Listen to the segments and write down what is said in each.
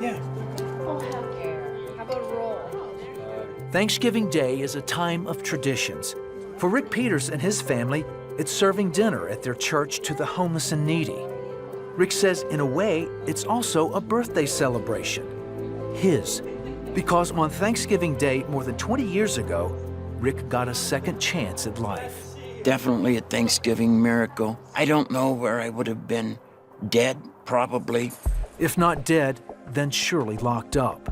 Yeah. Oh, heck yeah. How about a roll? Thanksgiving Day is a time of traditions. For Rick Peters and his family, it's serving dinner at their church to the homeless and needy. Rick says, in a way, it's also a birthday celebration. His. Because on Thanksgiving Day more than 20 years ago, Rick got a second chance at life. Definitely a Thanksgiving miracle. I don't know where I would have been. Dead, probably. If not dead, then surely locked up.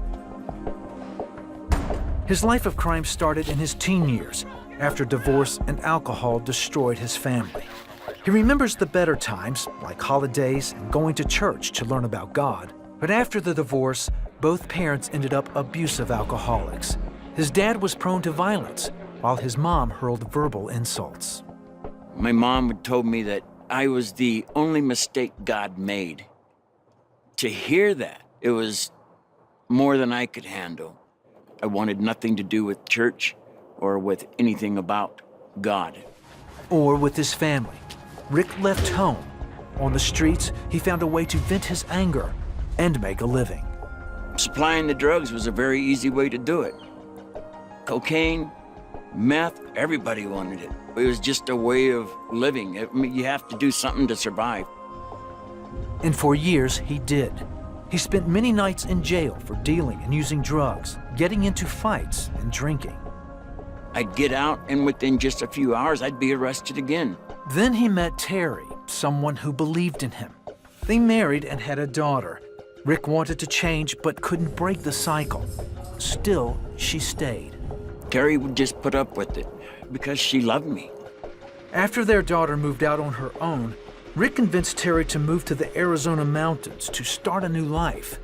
His life of crime started in his teen years, after divorce and alcohol destroyed his family. He remembers the better times, like holidays and going to church to learn about God. But after the divorce, both parents ended up abusive alcoholics. His dad was prone to violence, while his mom hurled verbal insults. My mom had told me that I was the only mistake God made. To hear that, it was more than I could handle. I wanted nothing to do with church or with anything about God. Or with his family. Rick left home. On the streets, he found a way to vent his anger and make a living. Supplying the drugs was a very easy way to do it. Cocaine, meth, everybody wanted it. It was just a way of living. I mean, you have to do something to survive. And for years, he did. He spent many nights in jail for dealing and using drugs, getting into fights and drinking. I'd get out, and within just a few hours, I'd be arrested again. Then he met Terry, someone who believed in him. They married and had a daughter. Rick wanted to change, but couldn't break the cycle. Still, she stayed. Terry would just put up with it because she loved me. After their daughter moved out on her own, Rick convinced Terry to move to the Arizona mountains to start a new life.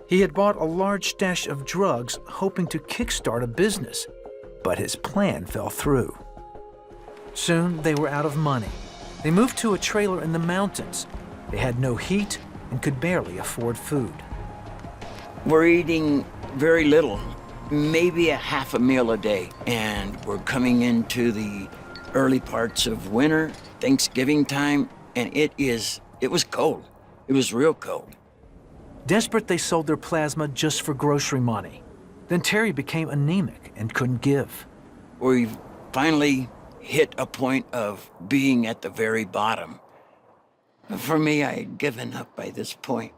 He had bought a large stash of drugs, hoping to kickstart a business, but his plan fell through. Soon, they were out of money. They moved to a trailer in the mountains. They had no heat and could barely afford food. We're eating very little, maybe a half a meal a day, and we're coming into the early parts of winter, Thanksgiving time, and it was cold. It was real cold. Desperate, they sold their plasma just for grocery money. Then Terry became anemic and couldn't give. We finally hit a point of being at the very bottom. For me, I had given up by this point.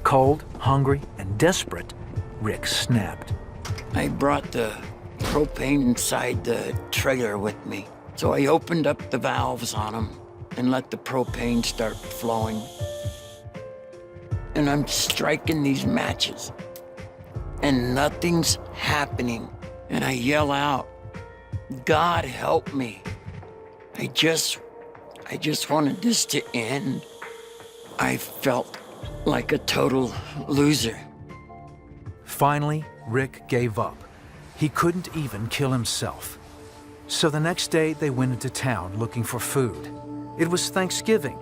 Cold, hungry, and desperate, Rick snapped. I brought the propane inside the trailer with me. So I opened up the valves on them and let the propane start flowing. And I'm striking these matches, and nothing's happening. And I yell out, "God help me. I just wanted this to end." I felt like a total loser. Finally, Rick gave up. He couldn't even kill himself. So the next day, they went into town looking for food. It was Thanksgiving,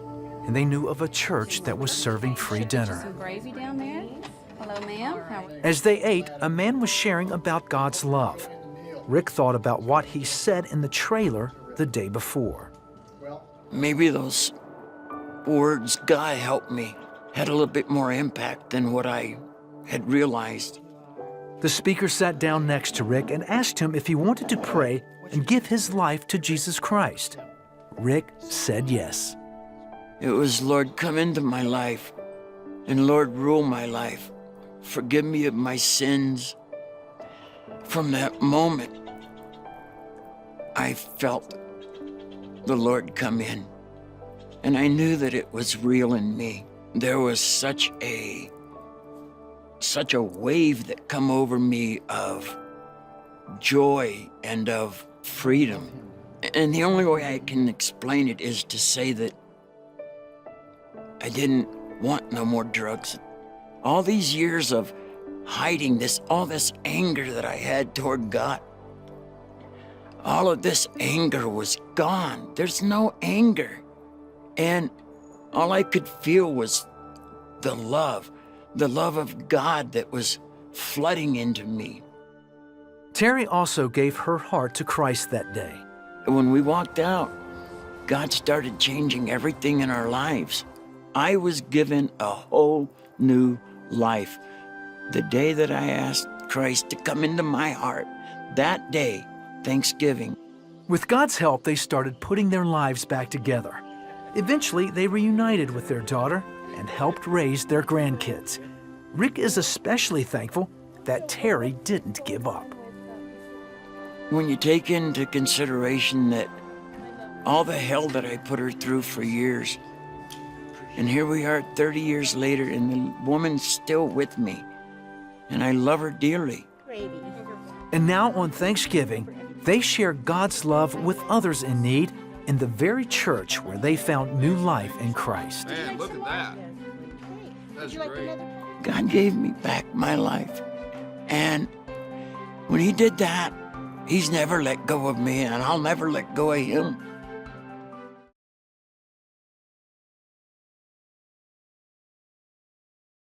and they knew of a church that was serving free dinner. Some gravy down there? Hello, ma'am. As they ate, a man was sharing about God's love. Rick thought about what he said in the trailer the day before. Maybe those words, "God help me," had a little bit more impact than what I had realized. The speaker sat down next to Rick and asked him if he wanted to pray and give his life to Jesus Christ. Rick said yes. It was, "Lord, come into my life, and Lord, rule my life. Forgive me of my sins." From that moment, I felt the Lord come in, and I knew that it was real in me. There was such a wave that come over me of joy and of freedom. And the only way I can explain it is to say that I didn't want no more drugs. All these years of hiding all this anger that I had toward God, all of this anger was gone. There's no anger. And all I could feel was the love of God that was flooding into me. Terry also gave her heart to Christ that day. When we walked out, God started changing everything in our lives. I was given a whole new life. The day that I asked Christ to come into my heart, that day, Thanksgiving. With God's help, they started putting their lives back together. Eventually, they reunited with their daughter and helped raise their grandkids. Rick is especially thankful that Terry didn't give up. When you take into consideration that all the hell that I put her through for years, and here we are 30 years later, and the woman's still with me, and I love her dearly. And now on Thanksgiving, they share God's love with others in need in the very church where they found new life in Christ. Man, look at that. That's great. God gave me back my life, and when he did that, he's never let go of me, and I'll never let go of him.